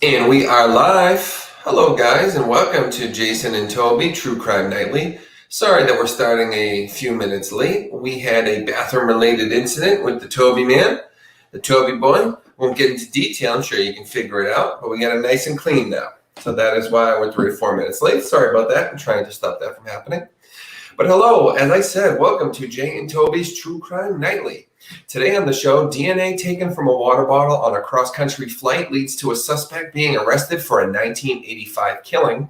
And we are live. Hello, guys, and welcome to Jason and Toby, True Crime Nightly. Sorry that we're starting a few minutes late. We had a bathroom-related incident with the Toby man, the Toby boy. Won't get into detail. I'm sure you can figure it out, but we got it nice and clean now. So that is why I went 3 or 4 minutes late. Sorry about that. I'm trying to stop that from happening. But hello, as I said, welcome to Jay and Toby's True Crime Nightly. Today on the show, DNA taken from a water bottle on a cross-country flight leads to a suspect being arrested for a 1985 killing.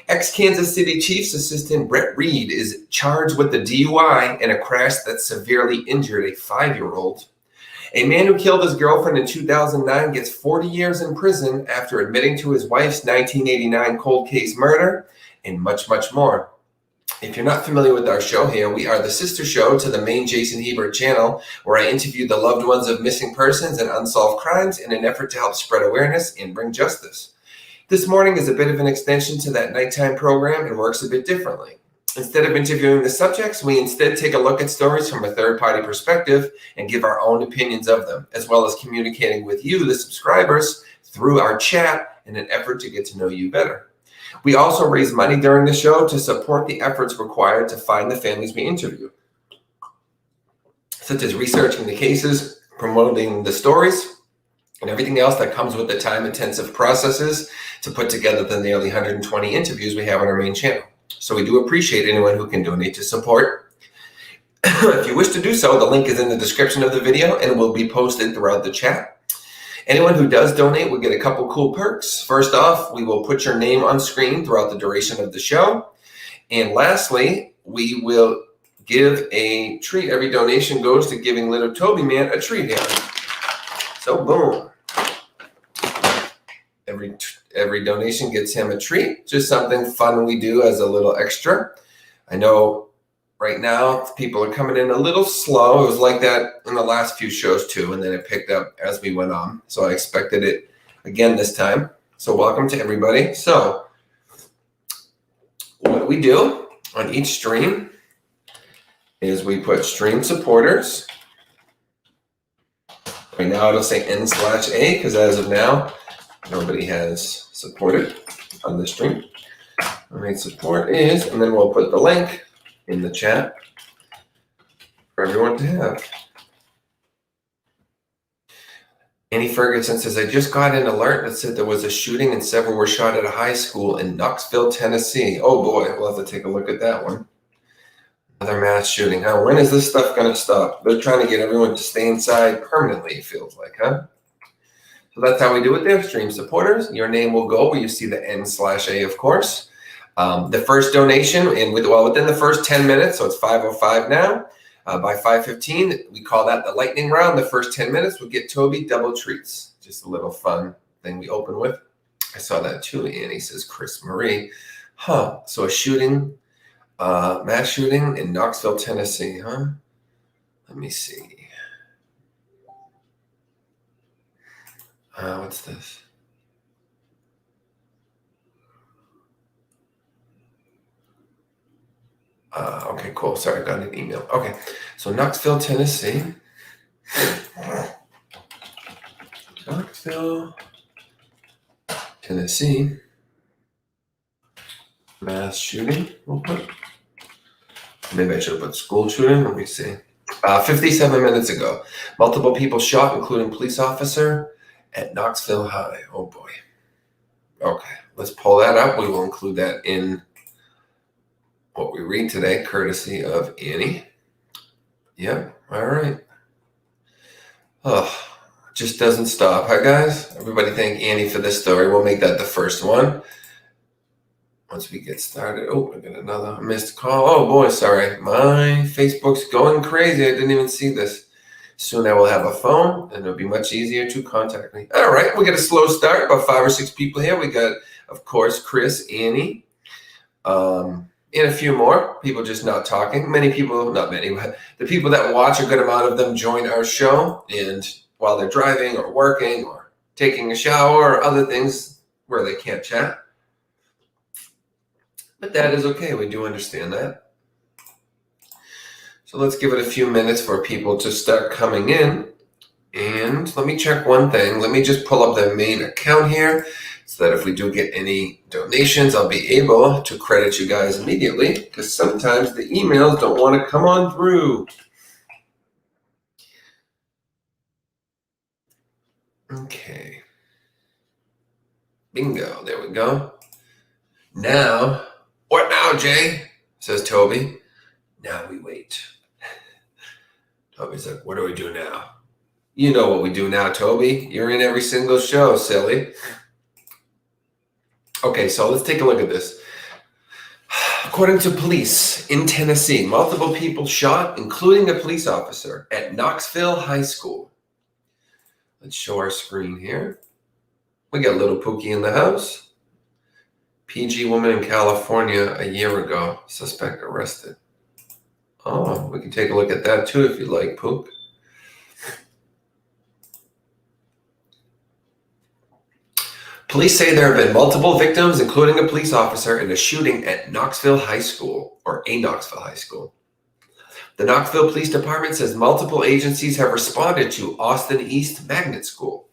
Ex-Kansas City Chiefs assistant Brett Reed is charged with the DUI in a crash that severely injured a 5-year-old. A man who killed his girlfriend in 2009 gets 40 years in prison after admitting to his wife's 1989 cold case murder, and much, much more. If you're not familiar with our show here, we are the sister show to the main Jason Hebert channel, where I interview the loved ones of missing persons and unsolved crimes in an effort to help spread awareness and bring justice. This morning is a bit of an extension to that nighttime program and works a bit differently. Instead of interviewing the subjects, we instead take a look at stories from a third-party perspective and give our own opinions of them, as well as communicating with you, the subscribers, through our chat in an effort to get to know you better. We also raise money during the show to support the efforts required to find the families we interview, such as researching the cases, promoting the stories, and everything else that comes with the time-intensive processes to put together the nearly 120 interviews we have on our main channel. So we do appreciate anyone who can donate to support. If you wish to do so, the link is in the description of the video and will be posted throughout the chat. Anyone who does donate will get a couple cool perks. First off, we will put your name on screen throughout the duration of the show. And lastly, we will give a treat. Every donation goes to giving little Toby man a treat here. So boom. Every donation gets him a treat. Just something fun we do as a little extra. I know right now people are coming in a little slow. It was like that in the last few shows too, and then it picked up as we went on. So I expected it again this time. So welcome to everybody. So what we do on each stream is we put stream supporters. Right now it'll say N/A because as of now, nobody has supported on the stream. All right, support is, and then we'll put the link in the chat for everyone to have. Annie Ferguson says, I just got an alert that said there was a shooting and several were shot at a high school in Knoxville, Tennessee. Oh boy, we'll have to take a look at that one. Another mass shooting. Huh? When is this stuff going to stop? They're trying to get everyone to stay inside permanently, it feels like, huh? So that's how we do it there. Stream supporters. Your name will go where you see the N/A, of course. The first donation, and within the first 10 minutes, so it's 5:05 now, by 5:15, we call that the lightning round. The first 10 minutes will get Toby double treats. Just a little fun thing we open with. I saw that too, Annie says Chris Marie. Huh, so a shooting, mass shooting in Knoxville, Tennessee, huh? Let me see. What's this? Okay, cool. Sorry, I got an email. Okay, so Knoxville, Tennessee. Knoxville, Tennessee. Mass shooting. We'll put. Maybe I should have put school shooting. Let me see. 57 minutes ago, multiple people shot, including police officer at Knoxville High. Oh boy. Okay, let's pull that up. We will include that in what we read today, courtesy of Annie. Yep, all right. Oh, just doesn't stop. Hi, guys. Everybody thank Annie for this story. We'll make that the first one. Once we get started. Oh, I got another missed call. Oh, boy, sorry. My Facebook's going crazy. I didn't even see this. Soon I will have a phone, and it'll be much easier to contact me. All right, we got a slow start. About 5 or 6 people here. We got, of course, Chris, Annie, and a few more people just not talking. Many people, not many, but the people that watch, a good amount of them join our show, and while they're driving or working or taking a shower or other things where they can't chat. But that is okay. We do understand that. So let's give it a few minutes for people to start coming in. And let me check one thing. Let me just pull up the main account here so that if we do get any donations, I'll be able to credit you guys immediately, because sometimes the emails don't want to come on through. Okay. Bingo. There we go. Now, what now, Jay? Says Toby. Now we wait. Toby's like, what do we do now? You know what we do now, Toby. You're in every single show, silly. Okay, so let's take a look at this. According to police in Tennessee, multiple people shot, including a police officer, at Knoxville High School. Let's show our screen here. We got little Pookie in the house. PG woman in California a year ago. Suspect arrested. Oh, we can take a look at that too if you like, Pook. Police say there have been multiple victims, including a police officer, in a shooting at Knoxville High School, or a Knoxville High School. The Knoxville Police Department says multiple agencies have responded to Austin East Magnet School.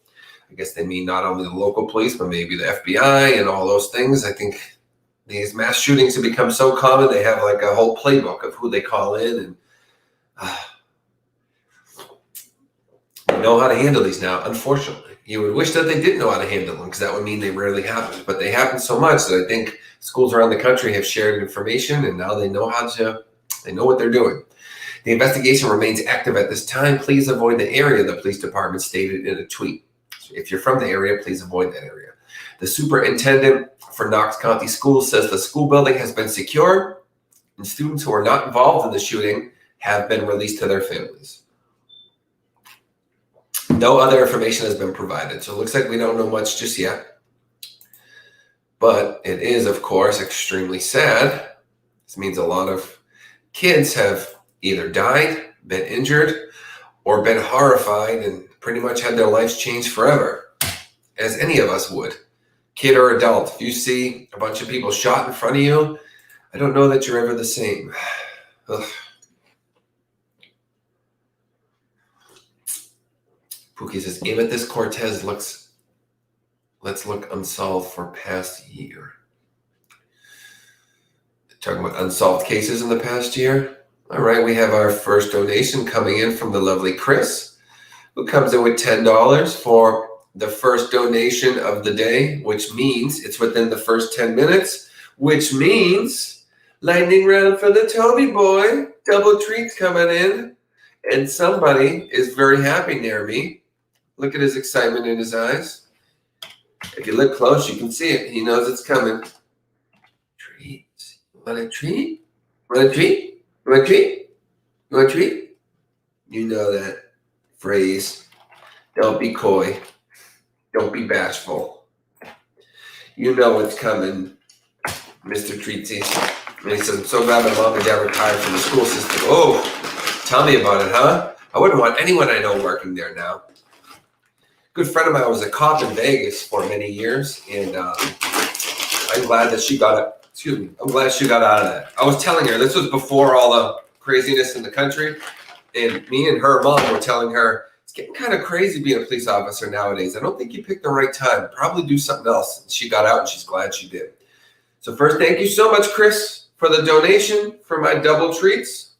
I guess they mean not only the local police, but maybe the FBI and all those things. I think these mass shootings have become so common, they have like a whole playbook of who they call in, and they know how to handle these now, unfortunately. You would wish that they didn't know how to handle them, because that would mean they rarely happen. But they happen so much that I think schools around the country have shared information, and now they know what they're doing. The investigation remains active at this time. Please avoid the area, the police department stated in a tweet. So if you're from the area, please avoid that area. The superintendent for Knox County Schools says the school building has been secured, and students who are not involved in the shooting have been released to their families. No other information has been provided, so it looks like we don't know much just yet. But it is, of course, extremely sad. This means a lot of kids have either died, been injured, or been horrified and pretty much had their lives changed forever, as any of us would, kid or adult. If you see a bunch of people shot in front of you, I don't know that you're ever the same. Ugh. Pookie says, Amethyst Cortez let's look unsolved for past year. Talking about unsolved cases in the past year. All right, we have our first donation coming in from the lovely Chris, who comes in with $10 for the first donation of the day, which means it's within the first 10 minutes, which means lightning round for the Toby boy. Double treats coming in. And somebody is very happy near me. Look at his excitement in his eyes. If you look close, you can see it. He knows it's coming. Treats. Want a treat? Want a treat? You want a treat? You want a treat? You know that phrase. Don't be coy. Don't be bashful. You know what's coming, Mr. Treatsy. And he says, I'm so glad my mom and dad retired from the school system. Oh, tell me about it, huh? I wouldn't want anyone I know working there now. Good friend of mine was a cop in Vegas for many years, and I'm glad that she got it. Excuse me. I'm glad she got out of that. I was telling her, this was before all the craziness in the country, and me and her mom were telling her, it's getting kind of crazy being a police officer nowadays. I don't think you picked the right time. Probably do something else. And she got out, and she's glad she did. So first, thank you so much, Chris, for the donation for my double treats.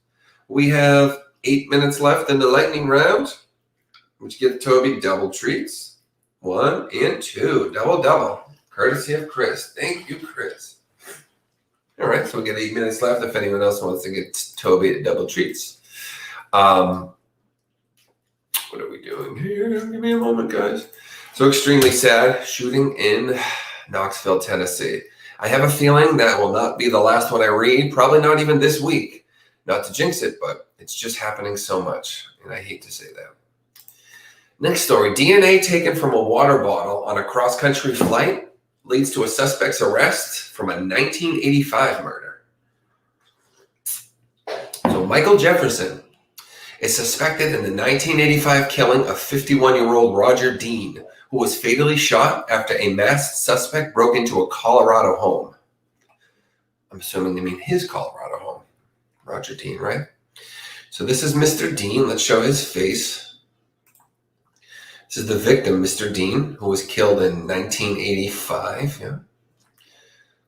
We have 8 minutes left in the lightning round, which give Toby double treats. 1 and 2. Double. Courtesy of Chris. Thank you, Chris. All right, so we get 8 minutes left if anyone else wants to get Toby double treats. What are we doing here? Give me a moment, guys. So extremely sad shooting in Knoxville, Tennessee. I have a feeling that will not be the last one I read, probably not even this week. Not to jinx it, but it's just happening so much, and I hate to say that. Next story, DNA taken from a water bottle on a cross-country flight leads to a suspect's arrest from a 1985 murder. So Michael Jefferson is suspected in the 1985 killing of 51-year-old Roger Dean, who was fatally shot after a masked suspect broke into a Colorado home. I'm assuming they mean his Colorado home. Roger Dean, right? So this is Mr. Dean. Let's show his face. This is the victim, Mr. Dean, who was killed in 1985. Yeah.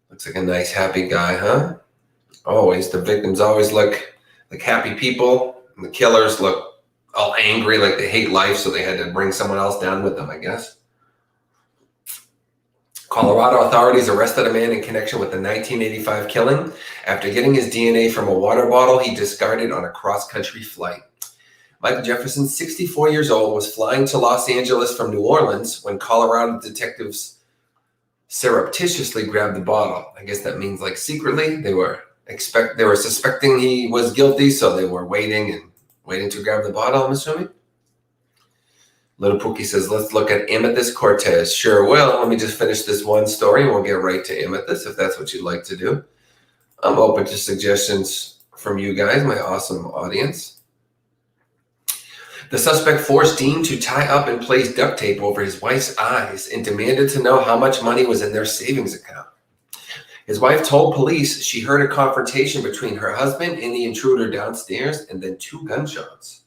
Looks like a nice, happy guy, huh? Always. The victims always look like happy people, and the killers look all angry, like they hate life, so they had to bring someone else down with them, I guess. Colorado authorities arrested a man in connection with the 1985 killing after getting his DNA from a water bottle he discarded on a cross-country flight. Michael Jefferson, 64 years old, was flying to Los Angeles from New Orleans when Colorado detectives surreptitiously grabbed the bottle. I guess that means like secretly. They were suspecting he was guilty, so they were waiting to grab the bottle, I'm assuming. Little Pookie says, let's look at Amethyst Cortez. Sure will. Let me just finish this one story and we'll get right to Amethyst if that's what you'd like to do. I'm open to suggestions from you guys, my awesome audience. The suspect forced Dean to tie up and place duct tape over his wife's eyes and demanded to know how much money was in their savings account. His wife told police she heard a confrontation between her husband and the intruder downstairs and then 2 gunshots.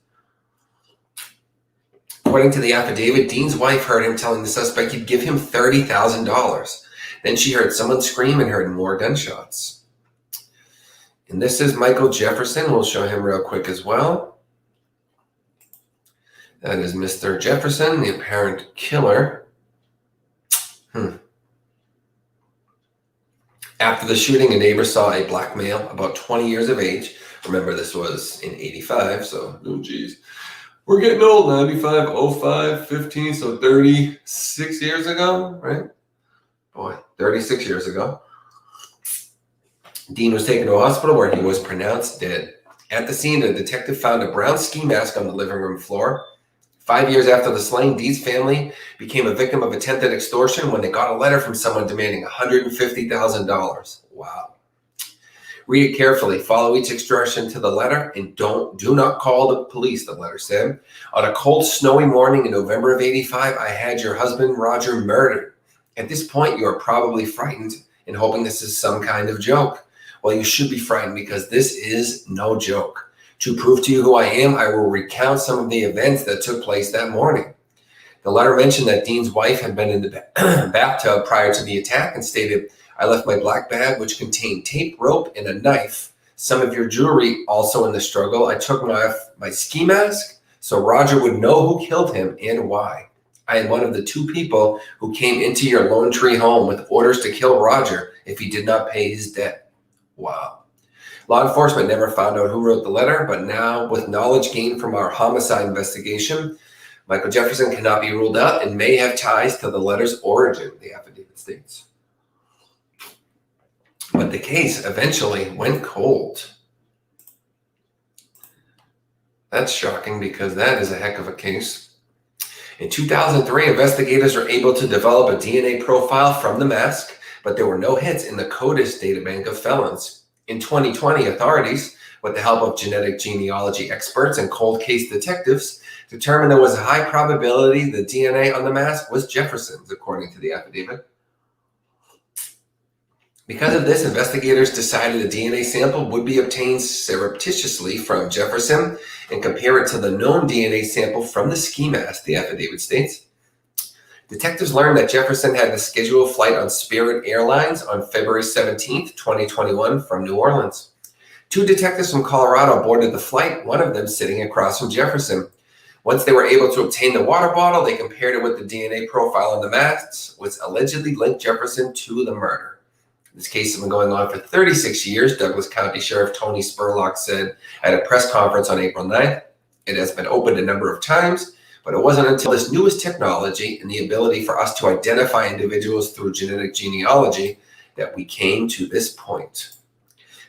According to the affidavit, Dean's wife heard him telling the suspect he'd give him $30,000. Then she heard someone scream and heard more gunshots. And this is Michael Jefferson. We'll show him real quick as well. That is Mr. Jefferson, the apparent killer. After the shooting, a neighbor saw a black male about 20 years of age. Remember, this was in 85, so, oh geez. We're getting old, 95, 05, 15, so 36 years ago, right? Boy, 36 years ago. Dean was taken to a hospital where he was pronounced dead. At the scene, a detective found a brown ski mask on the living room floor. 5 years after the slaying, Dean's family became a victim of attempted extortion when they got a letter from someone demanding $150,000. Wow. Read it carefully. Follow each instruction to the letter and do not call the police, the letter said. On a cold, snowy morning in November of 85, I had your husband, Roger, murdered. At this point, you are probably frightened and hoping this is some kind of joke. Well, you should be frightened because this is no joke. To prove to you who I am, I will recount some of the events that took place that morning. The letter mentioned that Dean's wife had been in the bathtub prior to the attack and stated, I left my black bag, which contained tape, rope, and a knife. Some of your jewelry also in the struggle. I took my ski mask so Roger would know who killed him and why. I am one of the 2 people who came into your Lone Tree home with orders to kill Roger if he did not pay his debt. Wow. Law enforcement never found out who wrote the letter, but now with knowledge gained from our homicide investigation, Michael Jefferson cannot be ruled out and may have ties to the letter's origin, the affidavit states. But the case eventually went cold. That's shocking because that is a heck of a case. In 2003, investigators were able to develop a DNA profile from the mask, but there were no hits in the CODIS databank of felons. In 2020, authorities, with the help of genetic genealogy experts and cold case detectives, determined there was a high probability the DNA on the mask was Jefferson's, according to the affidavit. Because of this, investigators decided a DNA sample would be obtained surreptitiously from Jefferson and compare it to the known DNA sample from the ski mask, the affidavit states. Detectives learned that Jefferson had a scheduled flight on Spirit Airlines on February 17, 2021 from New Orleans. 2 detectives from Colorado boarded the flight, one of them sitting across from Jefferson. Once they were able to obtain the water bottle, they compared it with the DNA profile on the masks, which allegedly linked Jefferson to the murder. This case has been going on for 36 years, Douglas County Sheriff Tony Spurlock said at a press conference on April 9th. It has been opened a number of times, but it wasn't until this newest technology and the ability for us to identify individuals through genetic genealogy that we came to this point.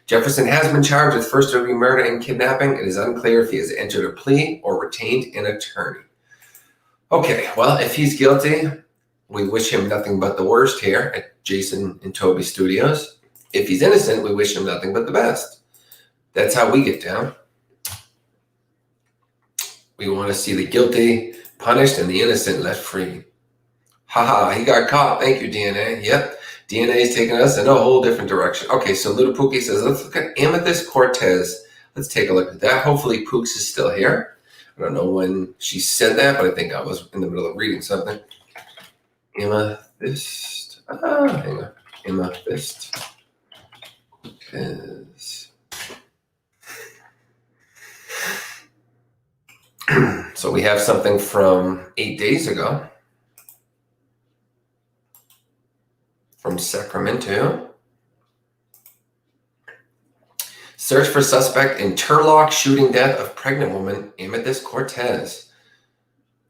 Jefferson has been charged with first-degree murder and kidnapping. It is unclear if he has entered a plea or retained an attorney. Okay, well, if he's guilty, we wish him nothing but the worst here at Jason and Toby Studios. If he's innocent, we wish him nothing but the best. That's how we get down. We want to see the guilty punished and the innocent left free. Haha, he got caught. Thank you, DNA. Yep, DNA is taking us in a whole different direction. Okay, so Little Pookie says, let's look at Amethyst Cortez. Let's take a look at that. Hopefully Pooks is still here. I don't know when she said that, but I think I was in the middle of reading something. Amethyst. Hang on. Amethyst is. So we have something from 8 days ago from Sacramento. Search for suspect in Turlock shooting death of pregnant woman Amethyst Cortez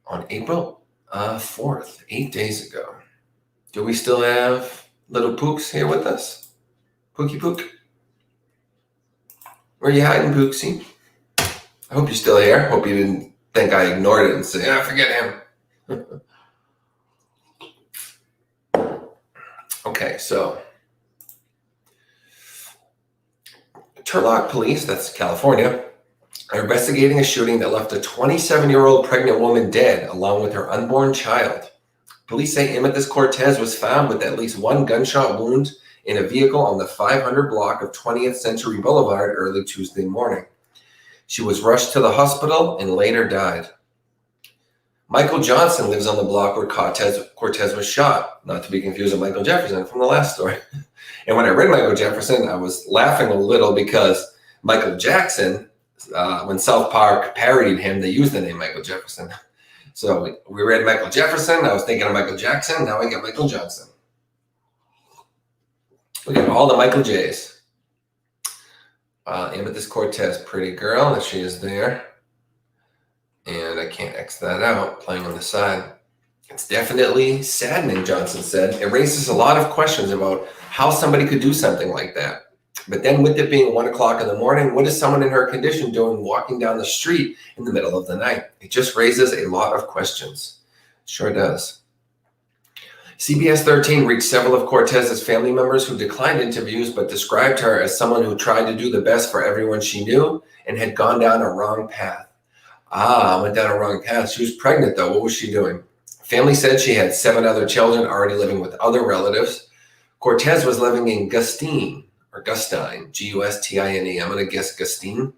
on April 4th, 8 days ago. Do we still have little Pooks here with us? Pookie Pook? Where are you hiding, Pooksy? I hope you're still here. Hope you didn't think I ignored it and say, forget him. Okay, so Turlock police, that's California, are investigating a shooting that left a 27-year-old pregnant woman dead along with her unborn child. Police say Amethyst Cortez was found with at least one gunshot wound in a vehicle on the 500 block of 20th Century Boulevard early Tuesday morning. She was rushed to the hospital and later died. Michael Johnson lives on the block where Cortez was shot, not to be confused with Michael Jefferson from the last story. And when I read Michael Jefferson, I was laughing a little because Michael Jackson, when South Park parodied him, they used the name Michael Jefferson. So we read Michael Jefferson, I was thinking of Michael Jackson, now I get Michael Johnson. Look at all the Michael J's. Amethyst Cortez, pretty girl, and she is there. And I can't X that out, playing on the side. It's definitely saddening, Johnson said. It raises a lot of questions about how somebody could do something like that. But then with it being 1 o'clock in the morning, what is someone in her condition doing walking down the street in the middle of the night? It just raises a lot of questions. Sure does. CBS 13 reached several of Cortez's family members who declined interviews but described her as someone who tried to do the best for everyone she knew and had gone down a wrong path. Went down a wrong path. She was pregnant, though. What was she doing? Family said she had 7 other children already living with other relatives. Cortez was living in Gustine, Gustine. I'm going to guess Gustine.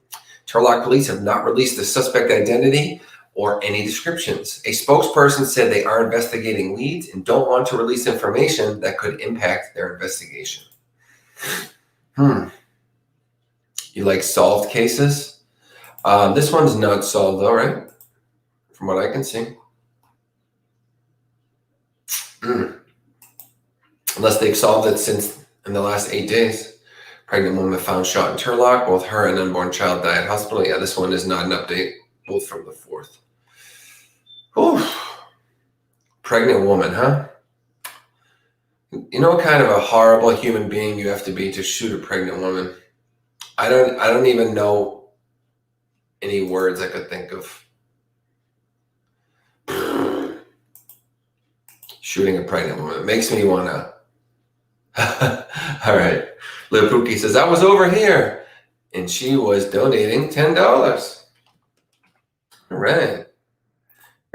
Turlock police have not released the suspect identity or any descriptions. A spokesperson said they are investigating leads and don't want to release information that could impact their investigation. You like solved cases? This one's not solved though, right? From what I can see. Unless they've solved it since in the last 8 days. Pregnant woman found shot in Turlock. Both her and unborn child died at hospital. Yeah, this one is not an update. Both from the 4th. Pregnant woman, huh? You know what kind of a horrible human being you have to be to shoot a pregnant woman? I don't even know any words I could think of. Shooting a pregnant woman. It makes me want to. All right. Lil Pookie says, I was over here. And she was donating $10. All right.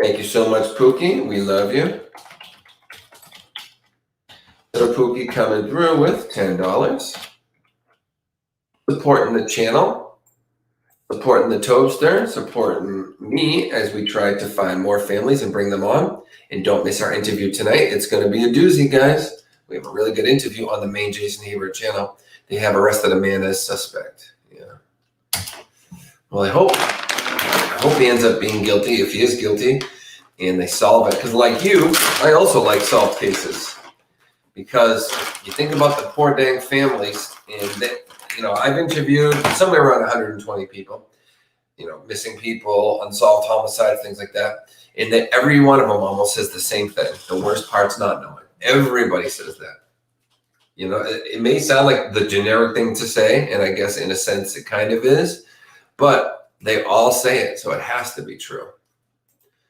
Thank you so much, Pookie. We love you. Little Pookie coming through with $10. Supporting the channel. Supporting the Tobster. Supporting me as we try to find more families and bring them on. And don't miss our interview tonight. It's going to be a doozy, guys. We have a really good interview on the main Jason Hebert channel. They have arrested a man as suspect. Yeah. Well, I hope he ends up being guilty if he is guilty and they solve it. Because like you, I also like solved cases. Because you think about the poor dang families and they, I've interviewed somewhere around 120 people, missing people, unsolved homicides, things like that. And that every one of them almost says the same thing. The worst part's not knowing. Everybody says that. It may sound like the generic thing to say, and I guess in a sense it kind of is, but they all say it, so it has to be true.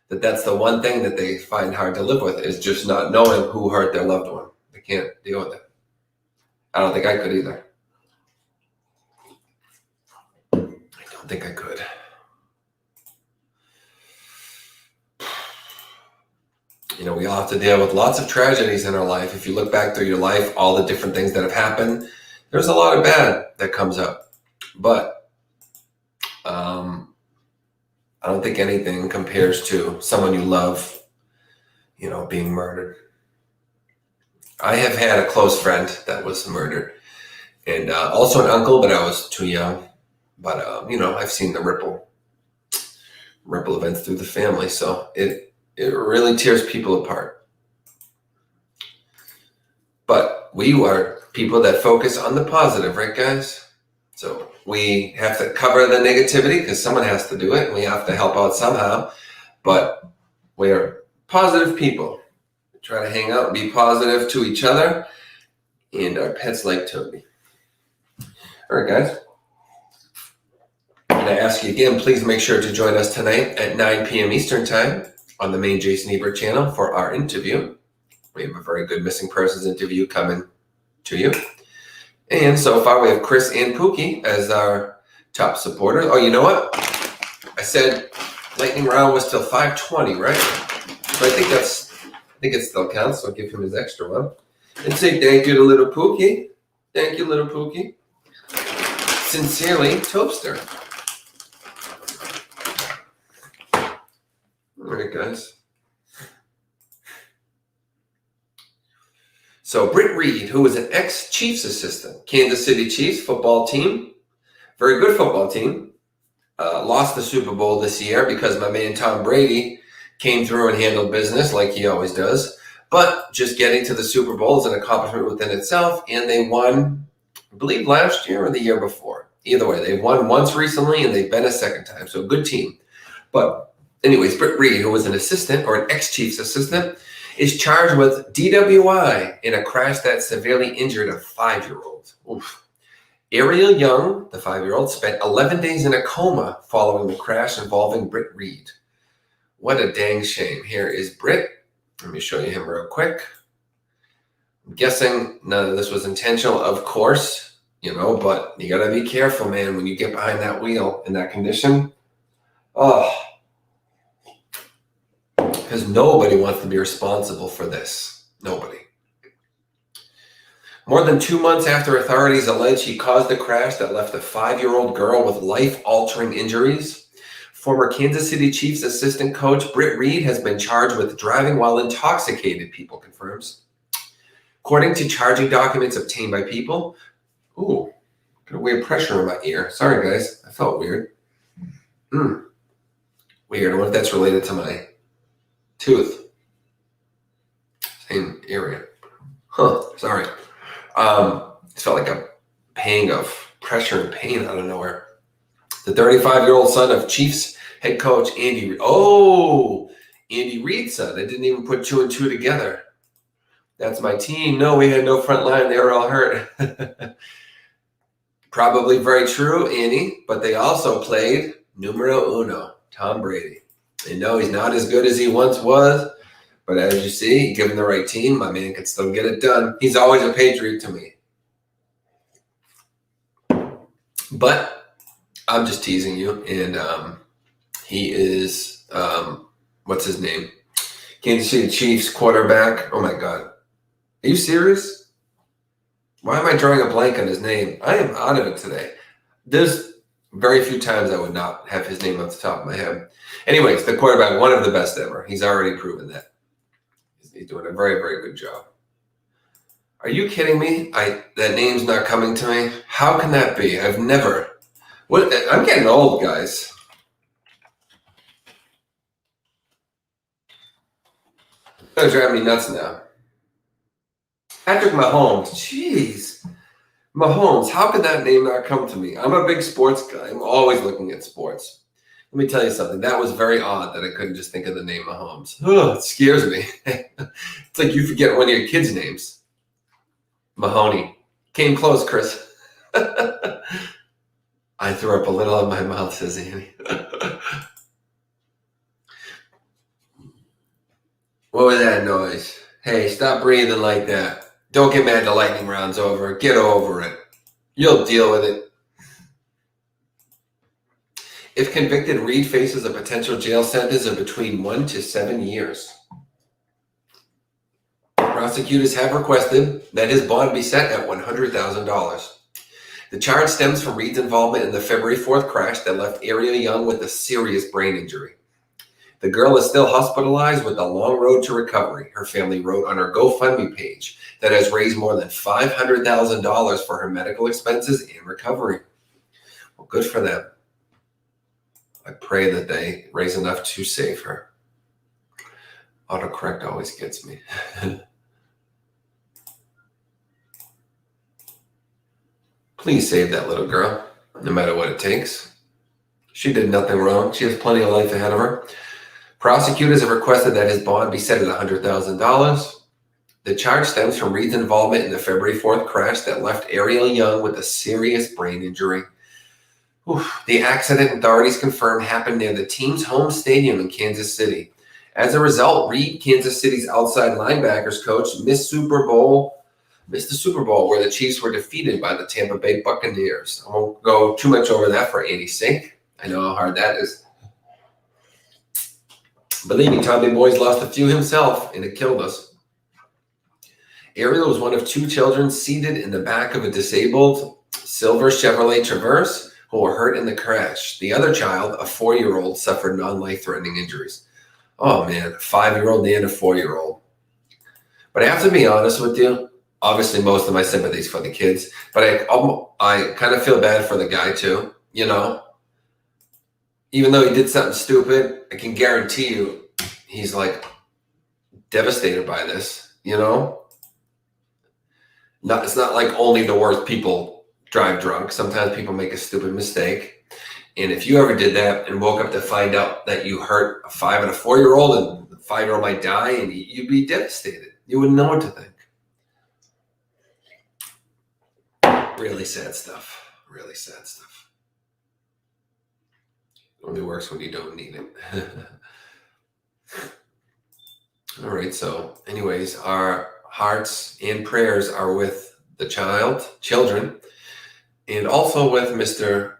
That's the one thing that they find hard to live with is just not knowing who hurt their loved one. They can't deal with it. I don't think I could either. I don't think I could. We all have to deal with lots of tragedies in our life. If you look back through your life, all the different things that have happened, there's a lot of bad that comes up. But I don't think anything compares to someone you love, being murdered. I have had a close friend that was murdered, and also an uncle, but I was too young. But I've seen the ripple events through the family, so it really tears people apart. But we are people that focus on the positive, right, guys? So we have to cover the negativity because someone has to do it, and we have to help out somehow. But we are positive people. We try to hang out and be positive to each other and our pets like Toby. All right, guys. And I ask you again, please make sure to join us tonight at 9 p.m. Eastern Time on the main Jason Ebert channel for our interview. We have a very good missing persons interview coming to you. And so far we have Chris and Pookie as our top supporters. Oh, you know what? I said lightning round was till 5:20, right? So I think it still counts, so I'll give him his extra one. And say thank you to little Pookie. Thank you, little Pookie. Sincerely, Topster. All right, guys. So Britt Reed, who was an ex-Chiefs assistant, Kansas City Chiefs football team, very good football team, lost the Super Bowl this year because my man Tom Brady came through and handled business like he always does. But just getting to the Super Bowl is an accomplishment within itself, and they won, I believe, last year or the year before. Either way, they've won once recently, and they've been a second time, so a good team. But anyways, Britt Reed, who was an assistant or an ex-Chiefs assistant, is charged with DWI in a crash that severely injured a 5-year-old. Oof. Ariel Young, the 5-year-old, spent 11 days in a coma following the crash involving Britt Reed. What a dang shame. Here is Britt. Let me show you him real quick. I'm guessing none of this was intentional, of course, but you got to be careful, man, when you get behind that wheel in that condition. Oh. Because nobody wants to be responsible for this. Nobody. More than 2 months after authorities allege he caused the crash that left a 5-year-old girl with life-altering injuries, former Kansas City Chiefs assistant coach Britt Reed has been charged with driving while intoxicated, People confirms. According to charging documents obtained by People, got a weird pressure in my ear. Sorry, guys. I felt weird. Weird. I wonder if that's related to my tooth. Same area. Sorry. It felt like a pang of pressure and pain out of nowhere. The 35-year-old son of Chiefs head coach Andy Reid. Oh, Andy Reid's son. I didn't even put 2 and 2 together. That's my team. No, we had no front line. They were all hurt. Probably very true, Andy, but they also played numero uno, Tom Brady. And no, he's not as good as he once was, but as you see, given the right team, my man can still get it done. He's always a Patriot to me. But I'm just teasing you, and he is, what's his name? Kansas City Chiefs quarterback. Oh, my God. Are you serious? Why am I drawing a blank on his name? I am out of it today. There's very few times I would not have his name off the top of my head. Anyways, the quarterback, one of the best ever. He's already proven that. He's doing a very, very good job. Are you kidding me? That name's not coming to me. How can that be? I've never. I'm getting old, guys. That's driving me nuts now. Patrick Mahomes. Jeez. Mahomes. How could that name not come to me? I'm a big sports guy. I'm always looking at sports. Let me tell you something. That was very odd that I couldn't just think of the name Mahomes. It scares me. It's like you forget one of your kids' names. Mahoney. Came close, Chris. I threw up a little in my mouth, says Annie. What was that noise? Hey, stop breathing like that. Don't get mad the lightning round's over. Get over it. You'll deal with it. If convicted, Reed faces a potential jail sentence of between 1 to 7 years. Prosecutors have requested that his bond be set at $100,000. The charge stems from Reed's involvement in the February 4th crash that left Ariel Young with a serious brain injury. The girl is still hospitalized with a long road to recovery, her family wrote on her GoFundMe page that has raised more than $500,000 for her medical expenses and recovery. Well, good for them. I pray that they raise enough to save her. Autocorrect always gets me. Please save that little girl, no matter what it takes. She did nothing wrong. She has plenty of life ahead of her. Prosecutors have requested that his bond be set at $100,000. The charge stems from Reed's involvement in the February 4th crash that left Ariel Young with a serious brain injury. The accident, authorities confirmed, happened near the team's home stadium in Kansas City. As a result, Reed, Kansas City's outside linebackers coach, missed the Super Bowl where the Chiefs were defeated by the Tampa Bay Buccaneers. I won't go too much over that for Andy's sake. I know how hard that is. Believe me, Tommy Boy's lost a few himself, and it killed us. Ariel was one of two children seated in the back of a disabled silver Chevrolet Traverse who were hurt in the crash. The other child, a 4-year-old, suffered non-life-threatening injuries. Oh man, a 5-year-old and a 4-year-old. But I have to be honest with you. Obviously, most of my sympathy's for the kids, but I kind of feel bad for the guy too. You know, even though he did something stupid, I can guarantee you he's like devastated by this. You know, it's not like only the worst people drive drunk. Sometimes people make a stupid mistake. And if you ever did that and woke up to find out that you hurt a 5 and a 4-year-old and the 5-year-old might die, and you'd be devastated. You wouldn't know what to think. Really sad stuff. Really sad stuff. It only works when you don't need it. All right. So anyways, our hearts and prayers are with the children, and also with Mr.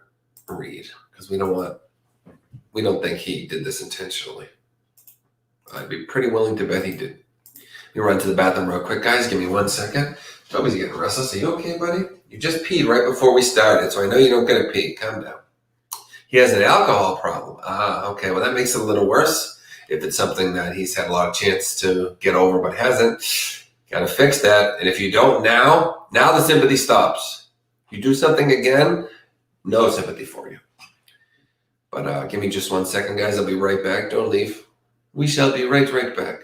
Reed, because we don't think he did this intentionally. I'd be pretty willing to bet he did. Let me run to the bathroom real quick, guys. Give me 1 second. Toby's getting restless. Are you okay, buddy? You just peed right before we started, so I know you don't get a pee. Calm down. He has an alcohol problem. Okay. Well, that makes it a little worse. If it's something that he's had a lot of chance to get over but hasn't, got to fix that. And if you don't now the sympathy stops. You do something again, no sympathy for you. But give me just 1 second, guys. I'll be right back. Don't leave. We shall be right back.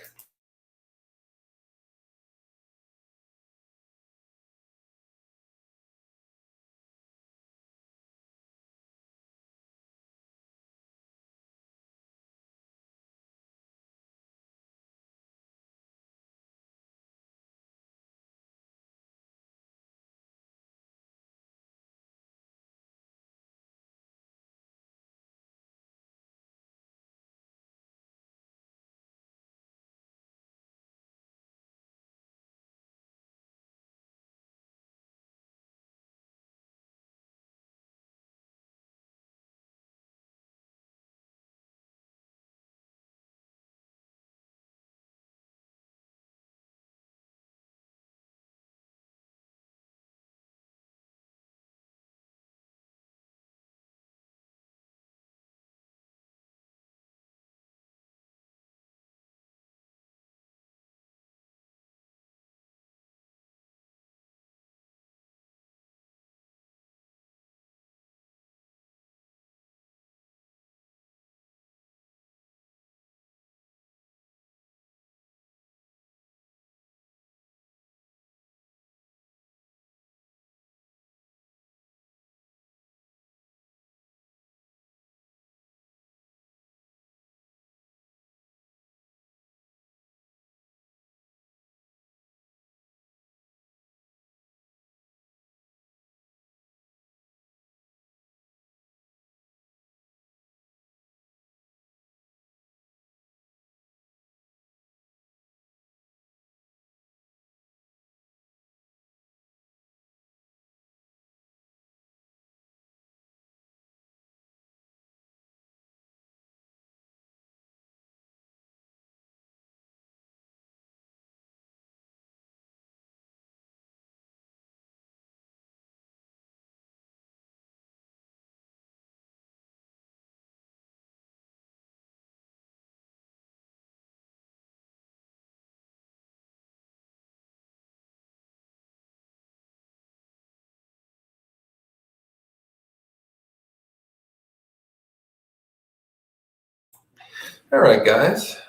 All right, guys.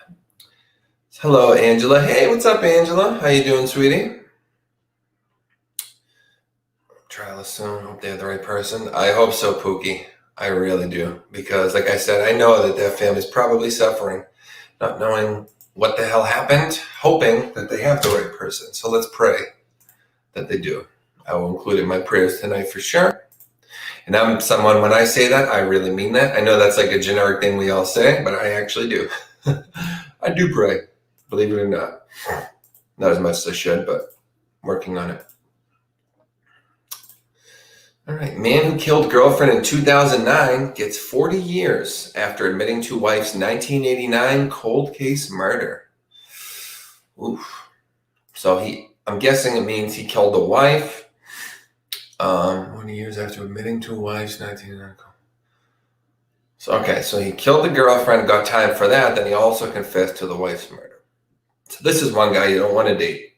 Hello, Angela. Hey, what's up, Angela? How you doing, sweetie? Trial soon. Hope they have the right person. I hope so, Pookie. I really do. Because, like I said, I know that family's probably suffering, not knowing what the hell happened, hoping that they have the right person. So let's pray that they do. I will include it in my prayers tonight for sure. And I'm someone, when I say that, I really mean that. I know that's like a generic thing we all say, but I actually do. I do pray, believe it or not. Not as much as I should, but working on it. All right. Man who killed girlfriend in 2009 gets 40 years after admitting to wife's 1989 cold case murder. Oof. So I'm guessing it means he killed the wife. 20 years after admitting to wife's 1989. So he killed the girlfriend, got time for that, then he also confessed to the wife's murder. So this is one guy you don't want to date.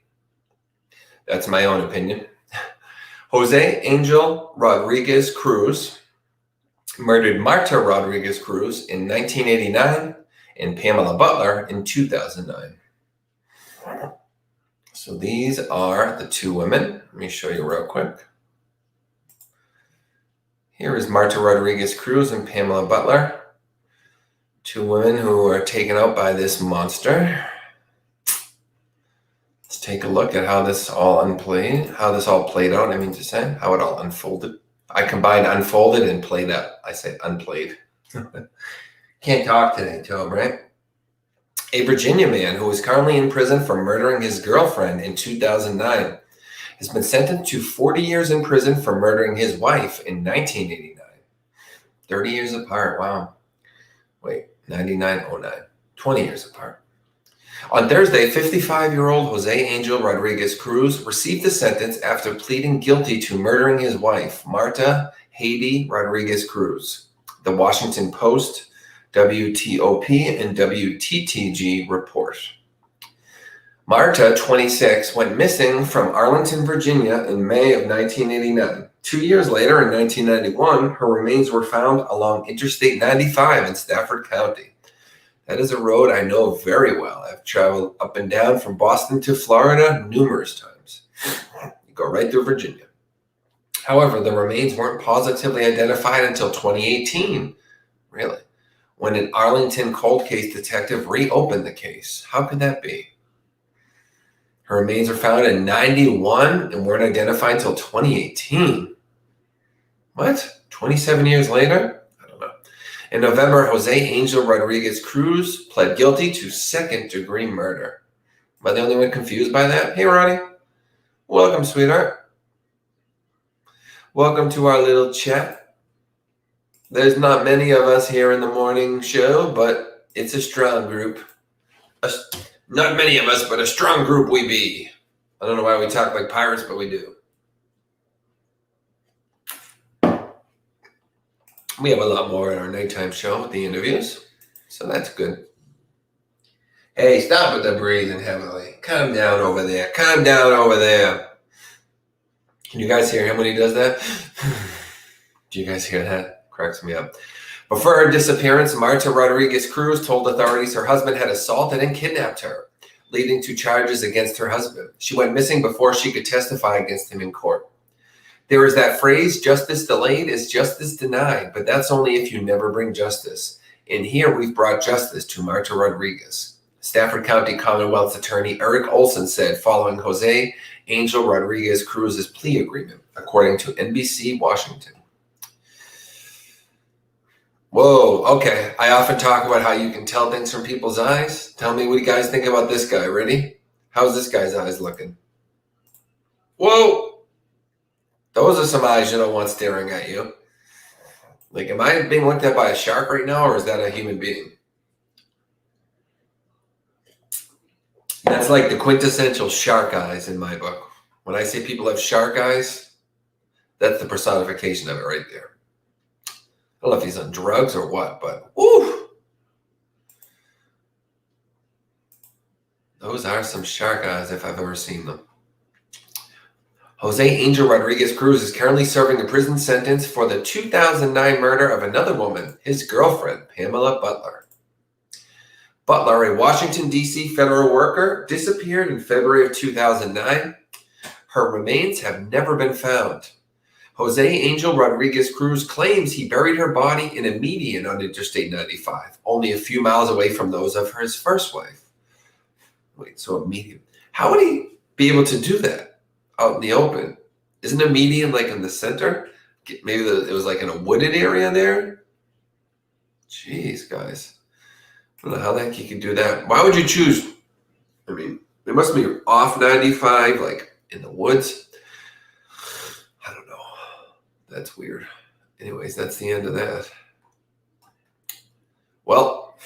That's my own opinion. Jose Angel Rodriguez Cruz murdered Marta Rodriguez Cruz in 1989 and Pamela Butler in 2009. So these are the two women. Let me show you real quick. Here is Marta Rodriguez Cruz and Pamela Butler. Two women who are taken out by this monster. Let's take a look at how this all played out, how it all unfolded. I combined unfolded and played out. I say unplayed. Can't talk today, Toby, right? A Virginia man who is currently in prison for murdering his girlfriend in 2009 has been sentenced to 40 years in prison for murdering his wife in 1989. 30 years apart, wow. Wait, 9909, 20 years apart. On Thursday, 55-year-old Jose Angel Rodriguez Cruz received the sentence after pleading guilty to murdering his wife, Marta Haiti Rodriguez Cruz. The Washington Post, WTOP, and WTTG report. Marta, 26, went missing from Arlington, Virginia in May of 1989. 2 years later, in 1991, her remains were found along Interstate 95 in Stafford County. That is a road I know very well. I've traveled up and down from Boston to Florida numerous times. You go right through Virginia. However, the remains weren't positively identified until 2018. Really? When an Arlington cold case detective reopened the case. How could that be? Her remains were found in 91 and weren't identified until 2018. What? 27 years later? I don't know. In November, Jose Angel Rodriguez Cruz pled guilty to second-degree murder. Am I the only one confused by that? Hey, Ronnie. Welcome, sweetheart. Welcome to our little chat. There's not many of us here in the morning show, but it's a strong group. Not many of us, but a strong group we be. I don't know why we talk like pirates, but we do. We have a lot more in our nighttime show with the interviews, so that's good. Hey, stop with the breathing heavily. Calm down over there. Calm down over there. Can you guys hear him when he does that? Do you guys hear that? Cracks me up. Before her disappearance, Marta Rodriguez Cruz told authorities her husband had assaulted and kidnapped her, leading to charges against her husband. She went missing before she could testify against him in court. There is that phrase, justice delayed is justice denied, but that's only if you never bring justice. And here we've brought justice to Marta Rodriguez. Stafford County Commonwealth's attorney Eric Olson said following Jose Angel Rodriguez Cruz's plea agreement, according to NBC Washington. Whoa, okay. I often talk about how you can tell things from people's eyes. Tell me what you guys think about this guy. Ready? How's this guy's eyes looking? Whoa! Those are some eyes you don't want staring at you. Like, am I being looked at by a shark right now, or is that a human being? That's like the quintessential shark eyes in my book. When I say people have shark eyes, that's the personification of it right there. I don't know if he's on drugs or what, but woo! Those are some shark eyes if I've ever seen them. Jose Angel Rodriguez Cruz is currently serving a prison sentence for the 2009 murder of another woman, his girlfriend, Pamela Butler. Butler, a Washington, D.C. federal worker, disappeared in February of 2009. Her remains have never been found. Jose Angel Rodriguez Cruz claims he buried her body in a median on Interstate 95, only a few miles away from those of his first wife. Wait, so a median. How would he be able to do that out in the open? Isn't a median like in the center? Maybe it was like in a wooded area there? Jeez, guys. I don't know how the heck you could do that. Why would you choose? I mean, it must be off 95, like in the woods. I don't know. That's weird. Anyways, that's the end of that. Well,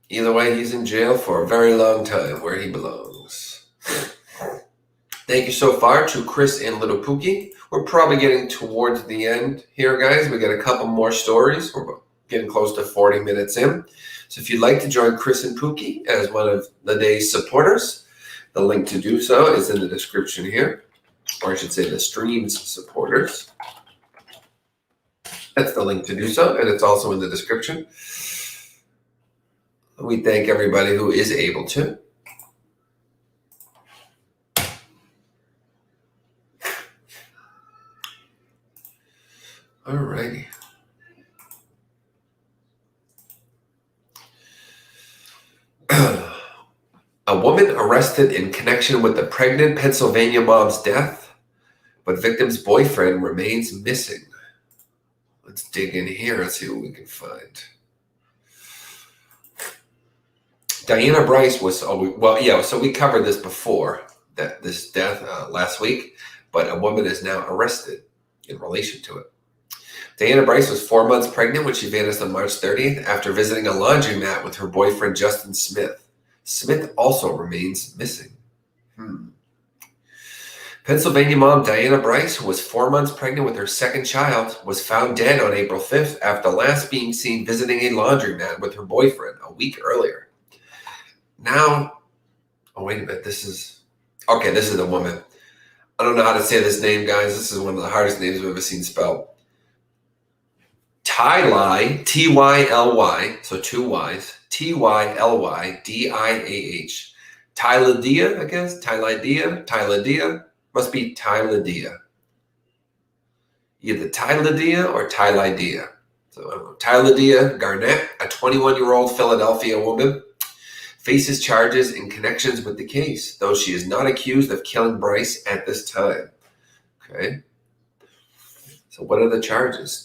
either way, he's in jail for a very long time where he belongs. Thank you so far to Chris and Little Pookie. We're probably getting towards the end here, guys. We got a couple more stories. We're getting close to 40 minutes in. So if you'd like to join Chris and Pookie as one of the day's supporters, the link to do so is in the description here. Or I should say the stream's supporters. That's the link to do so, and it's also in the description. We thank everybody who is able to. Alrighty. A woman arrested in connection with the pregnant Pennsylvania mom's death, but victim's boyfriend remains missing. Let's dig in here and see what we can find. Diana Bryce was, so we covered this before, this death last week, but a woman is now arrested in relation to it. Diana Bryce was 4 months pregnant when she vanished on March 30th after visiting a laundromat with her boyfriend Justin Smith. Smith also remains missing. Pennsylvania mom Diana Bryce, who was 4 months pregnant with her second child, was found dead on April 5th after last being seen visiting a laundromat with her boyfriend a week earlier. Now, wait a minute, this is the woman. I don't know how to say this name, guys. This is one of the hardest names I've ever seen spelled. Tyly, T-Y-L-Y, so two Y's, T-Y-L-Y-D-I-A-H. Tyladia, I guess, Tyladia, must be Tyladia. Either Tyladia or Tyladia. So I don't know. Tyladia Garnett, a 21-year-old Philadelphia woman, faces charges in connections with the case, though she is not accused of killing Bryce at this time. Okay. So what are the charges?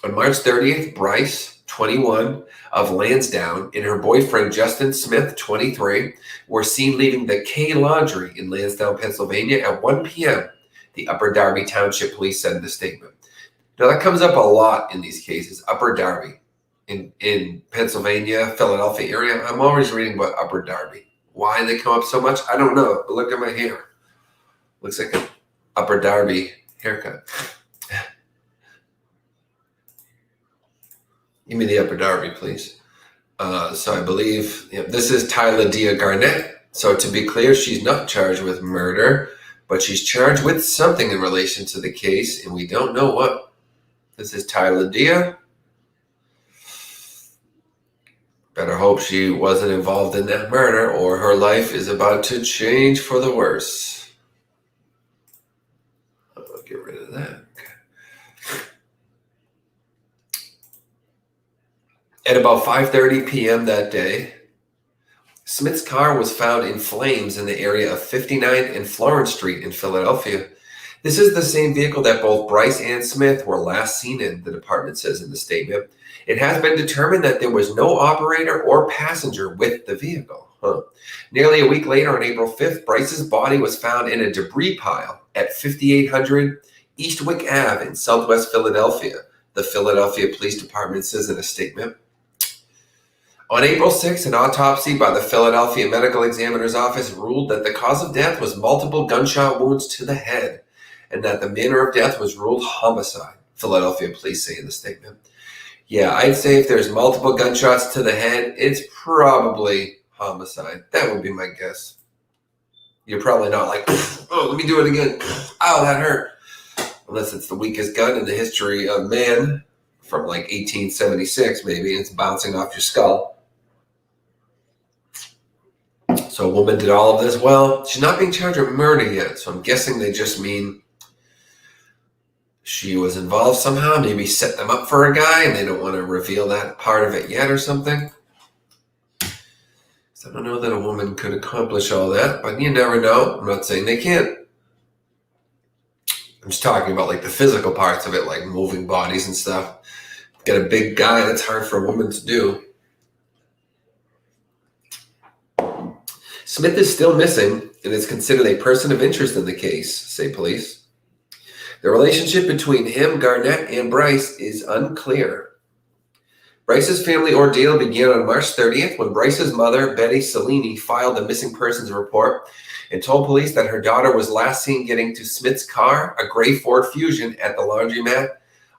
On March 30th, Bryce, 21, of Lansdowne, and her boyfriend Justin Smith, 23, were seen leaving the K Laundry in Lansdowne, Pennsylvania at 1 p.m., the Upper Darby Township Police said in a statement. Now, that comes up a lot in these cases, Upper Darby. In Pennsylvania, Philadelphia area, I'm always reading about Upper Darby. Why they come up so much, I don't know. But look at my hair. Looks like an Upper Darby haircut. Give me the Upper Darby, please. So I believe this is Tyladia Garnett. So to be clear, she's not charged with murder, but she's charged with something in relation to the case, and we don't know what. This is Tyladia. Better hope she wasn't involved in that murder, or her life is about to change for the worse. I'll get rid of that. At about 5:30 p.m. that day, Smith's car was found in flames in the area of 59th and Florence Street in Philadelphia. This is the same vehicle that both Bryce and Smith were last seen in, the department says in the statement. It has been determined that there was no operator or passenger with the vehicle. Nearly a week later, on April 5th, Bryce's body was found in a debris pile at 5800 Eastwick Ave in southwest Philadelphia, the Philadelphia Police Department says in a statement. On April 6th, an autopsy by the Philadelphia Medical Examiner's Office ruled that the cause of death was multiple gunshot wounds to the head and that the manner of death was ruled homicide, Philadelphia police say in the statement. Yeah, I'd say if there's multiple gunshots to the head, it's probably homicide. That would be my guess. You're probably not like, oh, let me do it again. Oh, that hurt. Unless it's the weakest gun in the history of man from like 1876, maybe, and it's bouncing off your skull. So a woman did all of this. Well, she's not being charged with murder yet, so I'm guessing they just mean she was involved somehow, maybe set them up for a guy, and they don't want to reveal that part of it yet or something. So I don't know that a woman could accomplish all that, but you never know. I'm not saying they can't. I'm just talking about like the physical parts of it, like moving bodies and stuff. Get a big guy, that's hard for a woman to do. Smith is still missing and is considered a person of interest in the case, say police. The relationship between him, Garnett, and Bryce is unclear. Bryce's family ordeal began on March 30th when Bryce's mother, Betty Cellini, filed a missing persons report and told police that her daughter was last seen getting to Smith's car, a gray Ford Fusion, at the laundromat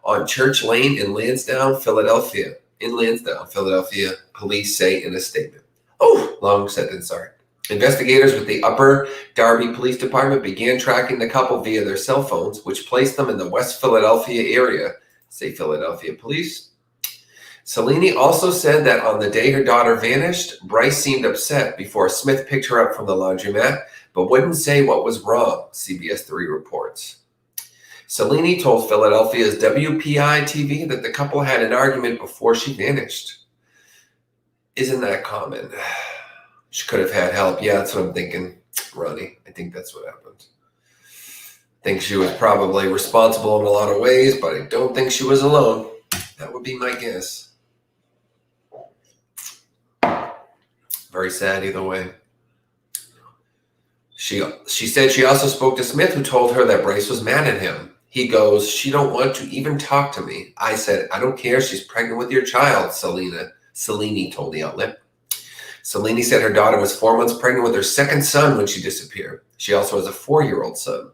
on Church Lane in Lansdowne, Philadelphia. In Lansdowne, Philadelphia, police say in a statement. Oh, long sentence, sorry. Investigators with the Upper Darby Police Department began tracking the couple via their cell phones, which placed them in the West Philadelphia area, say Philadelphia police. Cellini also said that on the day her daughter vanished, Bryce seemed upset before Smith picked her up from the laundromat, but wouldn't say what was wrong, CBS 3 reports. Cellini told Philadelphia's WPI-TV that the couple had an argument before she vanished. Isn't that common? She could have had help. Yeah, that's what I'm thinking, Ronnie. I think that's what happened. I think she was probably responsible in a lot of ways, but I don't think she was alone. That would be my guess. Very sad either way. She said she also spoke to Smith, who told her that Bryce was mad at him. He goes, "She don't want to even talk to me." I said, "I don't care. She's pregnant with your child," Cellini told the outlet. Cellini said her daughter was 4 months pregnant with her second son when she disappeared. She also has a 4-year-old son.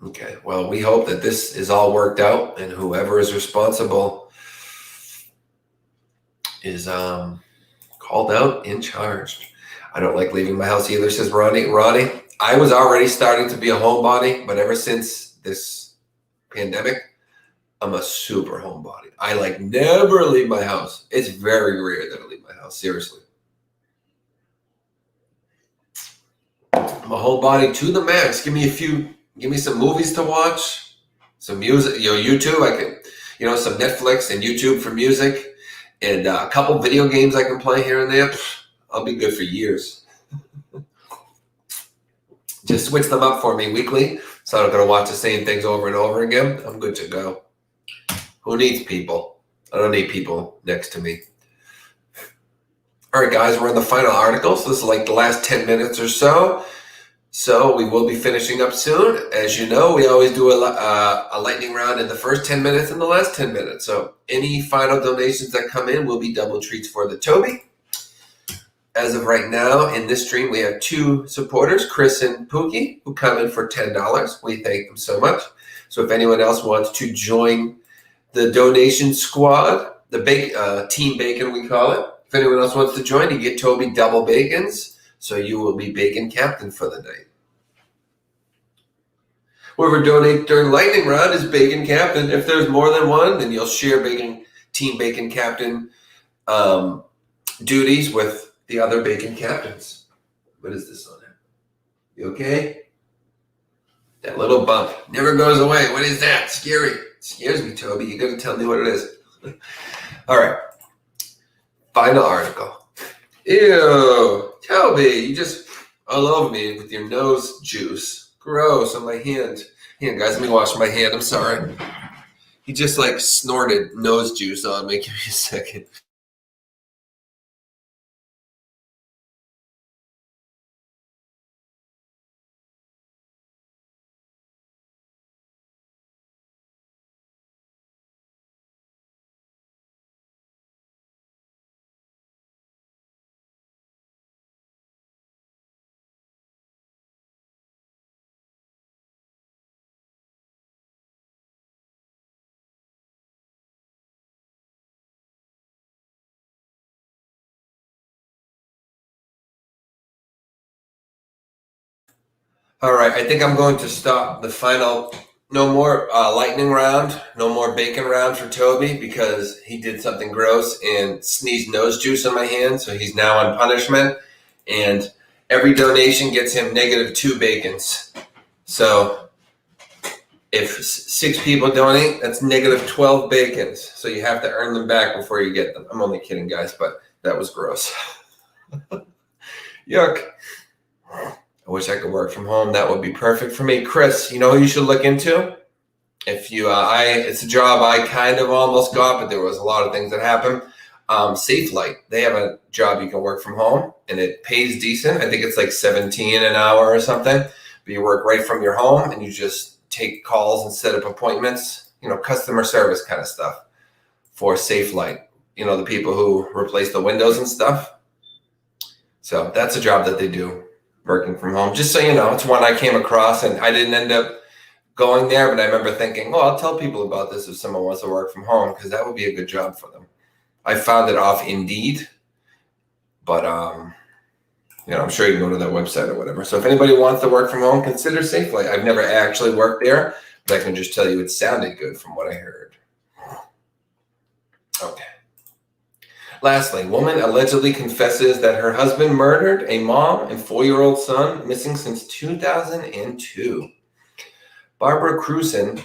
Okay, well, we hope that this is all worked out and whoever is responsible is called out and charged. I don't like leaving my house either, says Ronnie. I was already starting to be a homebody, but ever since this pandemic, I'm a super homebody. I never leave my house. It's very rare that I leave my house, seriously. I'm a homebody to the max. Give me some movies to watch, some music, YouTube. I can, some Netflix and YouTube for music, and a couple video games I can play here and there. I'll be good for years. Just switch them up for me weekly, so I'm not going to watch the same things over and over again. I'm good to go. Who needs people? I don't need people next to me. All right, guys, we're in the final article, so this is like the last 10 minutes or so. So we will be finishing up soon. As you know, we always do a lightning round in the first 10 minutes and the last 10 minutes. So any final donations that come in will be double treats for the Toby. As of right now, in this stream, we have 2 supporters, Chris and Pookie, who come in for $10. We thank them so much. So if anyone else wants to join the donation squad, the Team Bacon, we call it. If anyone else wants to join, you get Toby double bacons, so you will be bacon captain for the night. Whoever donates during lightning round is bacon captain. If there's more than one, then you'll share Team Bacon captain duties with the other bacon captains. What is this on there? You okay? That little bump never goes away. What is that? Scary. It scares me, Toby. You got to tell me what it is. All right. Final article. Ew. Toby, you just all over me with your nose juice. Gross on my hand. Hang on, guys. Let me wash my hand. I'm sorry. He just snorted nose juice on me. Give me a second. All right, I think I'm going to stop the final No more lightning round, no more bacon round for Toby because he did something gross and sneezed nose juice on my hand, so he's now on punishment. And every donation gets him -2 bacons. So if 6 people donate, that's -12 bacons. So you have to earn them back before you get them. I'm only kidding, guys, but that was gross. Yuck. I wish I could work from home. That would be perfect for me. Chris, you know who you should look into? If you, it's a job I kind of almost got, but there was a lot of things that happened. Safe Light, they have a job you can work from home, and it pays decent. I think it's like 17 an hour or something. But you work right from your home, and you just take calls and set up appointments. You know, customer service kind of stuff for Safe Light. You know, the people who replace the windows and stuff. So that's a job that they do, working from home. Just so you know, it's one I came across, and I didn't end up going there, but I remember thinking, well, I'll tell people about this if someone wants to work from home, because that would be a good job for them. I found it off Indeed, but you know, I'm sure you can go to that website or whatever. So if anybody wants to work from home, consider Safe Light. I've never actually worked there, but I can just tell you it sounded good from what I heard. Okay. Lastly, woman allegedly confesses that her husband murdered a mom and 4-year-old son, missing since 2002. Barbara Cruzen,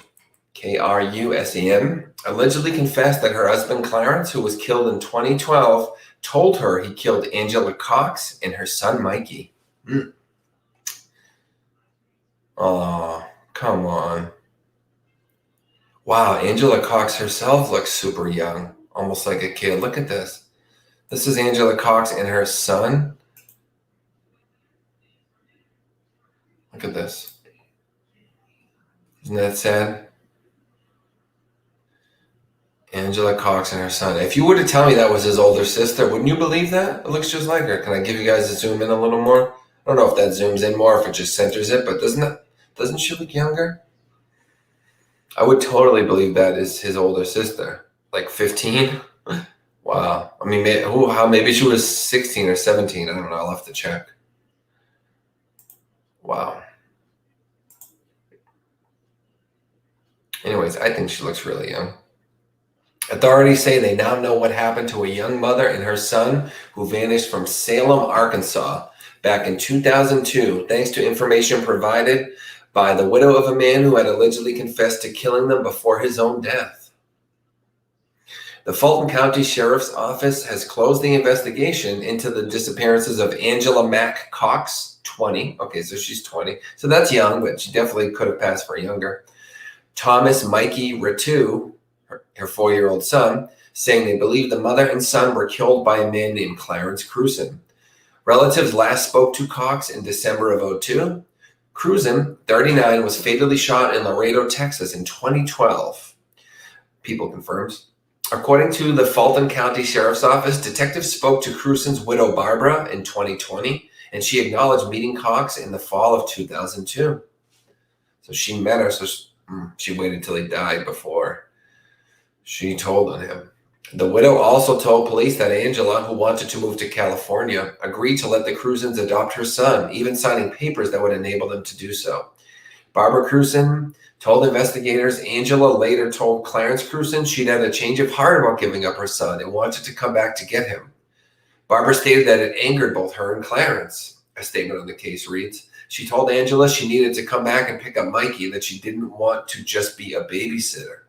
K-R-U-S-E-N, allegedly confessed that her husband Clarence, who was killed in 2012, told her he killed Angela Cox and her son Mikey. Oh, come on. Wow, Angela Cox herself looks super young, almost like a kid. Look at this. This is Angela Cox and her son. Look at this. Isn't that sad? Angela Cox and her son. If you were to tell me that was his older sister, wouldn't you believe that? It looks just like her. Can I give you guys a zoom in a little more? I don't know if that zooms in more, if it just centers it, but doesn't she look younger? I would totally believe that is his older sister. Like 15? Wow. I mean, maybe she was 16 or 17. I don't know. I'll have to check. Wow. Anyways, I think she looks really young. Authorities say they now know what happened to a young mother and her son who vanished from Salem, Arkansas back in 2002, thanks to information provided by the widow of a man who had allegedly confessed to killing them before his own death. The Fulton County Sheriff's Office has closed the investigation into the disappearances of Angela Mack Cox, 20. Okay, so she's 20. So that's young, but she definitely could have passed for younger. Thomas Mikey Ratu, her 4-year-old son, saying they believe the mother and son were killed by a man named Clarence Cruzen. Relatives last spoke to Cox in December of 2002. Cruzen, 39, was fatally shot in Laredo, Texas in 2012. People confirms. According to the Fulton County Sheriff's Office, detectives spoke to Cruzen's widow Barbara in 2020, and she acknowledged meeting Cox in the fall of 2002. So she met her, so she waited till he died before she told on him. The widow also told police that Angela, who wanted to move to California, agreed to let the Cruzens adopt her son, even signing papers that would enable them to do so. Barbara Cruzen told investigators Angela later told Clarence Cruzen she'd had a change of heart about giving up her son and wanted to come back to get him. Barbara stated that it angered both her and Clarence. A statement on the case reads, she told Angela she needed to come back and pick up Mikey, that she didn't want to just be a babysitter.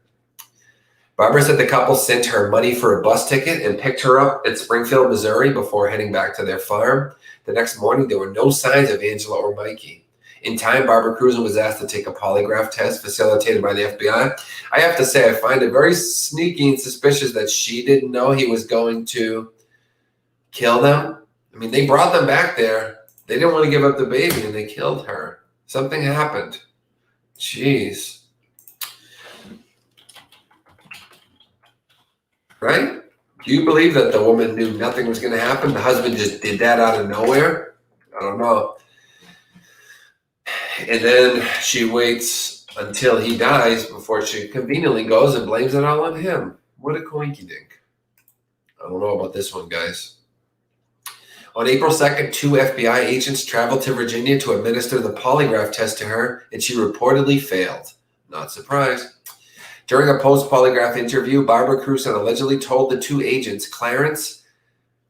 Barbara said the couple sent her money for a bus ticket and picked her up at Springfield, Missouri before heading back to their farm. The next morning, there were no signs of Angela or Mikey. In time, Barbara Cruzen was asked to take a polygraph test facilitated by the FBI. I have to say, I find it very sneaky and suspicious that she didn't know he was going to kill them. I mean, they brought them back there. They didn't want to give up the baby, and they killed her. Something happened. Jeez. Right? Do you believe that the woman knew nothing was going to happen? The husband just did that out of nowhere? I don't know. And then she waits until he dies before she conveniently goes and blames it all on him. What a coinkydink. I don't know about this one, guys. On April 2nd, 2 FBI agents traveled to Virginia to administer the polygraph test to her, and she reportedly failed. Not surprised. During a post-polygraph interview, Barbara Cruson allegedly told the two agents Clarence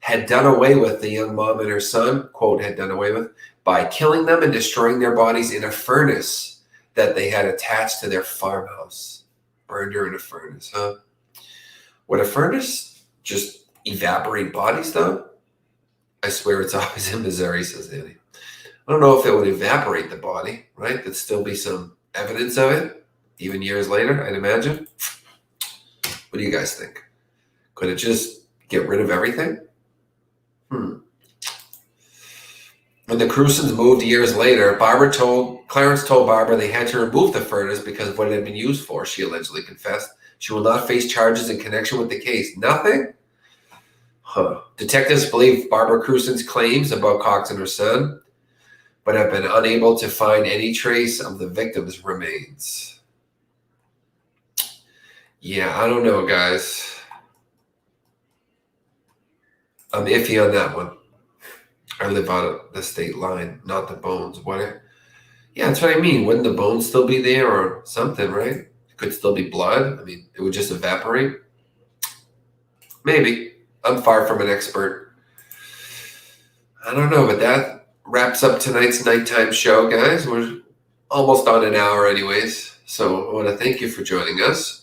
had done away with the young mom and her son, quote, had done away with, by killing them and destroying their bodies in a furnace that they had attached to their farmhouse. Burned her in a furnace, huh? Would a furnace just evaporate bodies, though? I swear it's always in Missouri, says Annie. I don't know if it would evaporate the body, right? There'd still be some evidence of it, even years later, I'd imagine. What do you guys think? Could it just get rid of everything? When the Crusons moved years later, Clarence told Barbara they had to remove the furnace because of what it had been used for, she allegedly confessed. She will not face charges in connection with the case. Nothing? Huh. Detectives believe Barbara Cruson's claims about Cox and her son, but have been unable to find any trace of the victim's remains. Yeah, I don't know, guys. I'm iffy on that one. I live on the state line, not the bones. Yeah, that's what I mean. Wouldn't the bones still be there or something, right? It could still be blood. I mean, it would just evaporate. Maybe. I'm far from an expert. I don't know, but that wraps up tonight's nighttime show, guys. We're almost on an hour anyways. So I want to thank you for joining us.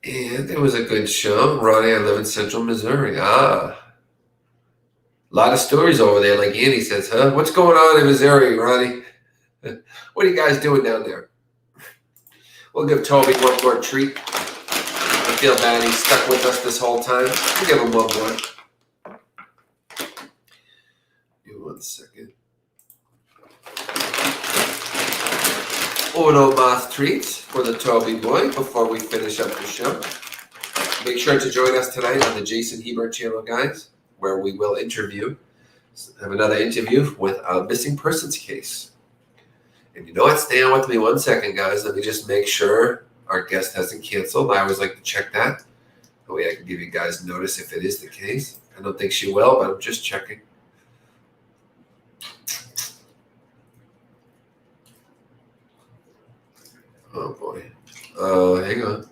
And it was a good show. Ronnie, I live in Central Missouri. A lot of stories over there, like Andy says, huh? What's going on in Missouri, Ronnie? What are you guys doing down there? We'll give Toby one more treat. I feel bad he's stuck with us this whole time. We'll give him one more. Give me 1 second. Uno mas treats for the Toby boy before we finish up the show. Make sure to join us tonight on the Jason Hebert channel, guys, where we will have another interview with a missing persons case. And you know what? Stay on with me 1 second, guys. Let me just make sure our guest hasn't canceled. I always like to check that. That way I can give you guys notice if it is the case. I don't think she will, but I'm just checking. Oh, boy. Hang on.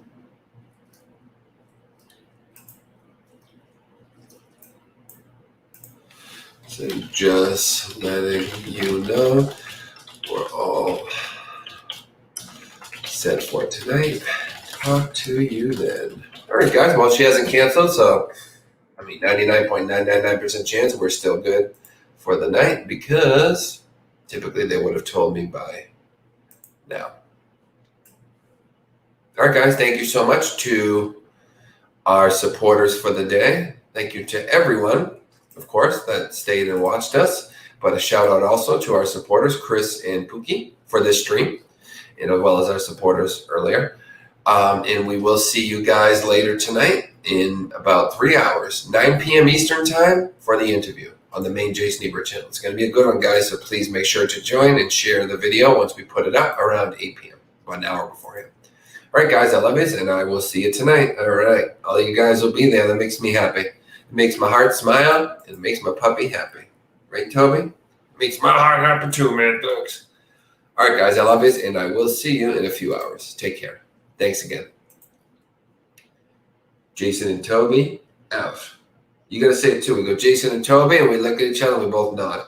So just letting you know we're all set for tonight. Talk to you then. All right, guys. Well, she hasn't canceled, so 99.999% chance we're still good for the night because typically they would have told me by now. All right, guys. Thank you so much to our supporters for the day. Thank you to everyone, of course, that stayed and watched us. But a shout out also to our supporters, Chris and Pookie, for this stream, and as well as our supporters earlier. And we will see you guys later tonight in about 3 hours, 9 p.m. Eastern time for the interview on the main Jason Hebert channel. It's going to be a good one, guys, so please make sure to join and share the video once we put it up around 8 p.m., about an hour beforehand. All right, guys, I love you, and I will see you tonight. All right, all you guys will be there. That makes me happy. It makes my heart smile, and it makes my puppy happy. Right, Toby? It makes my heart happy too, man. Thanks. All right, guys, I love you, and I will see you in a few hours. Take care. Thanks again. Jason and Toby, out. You got to say it too. We go Jason and Toby, and we look at each other, and we both nod.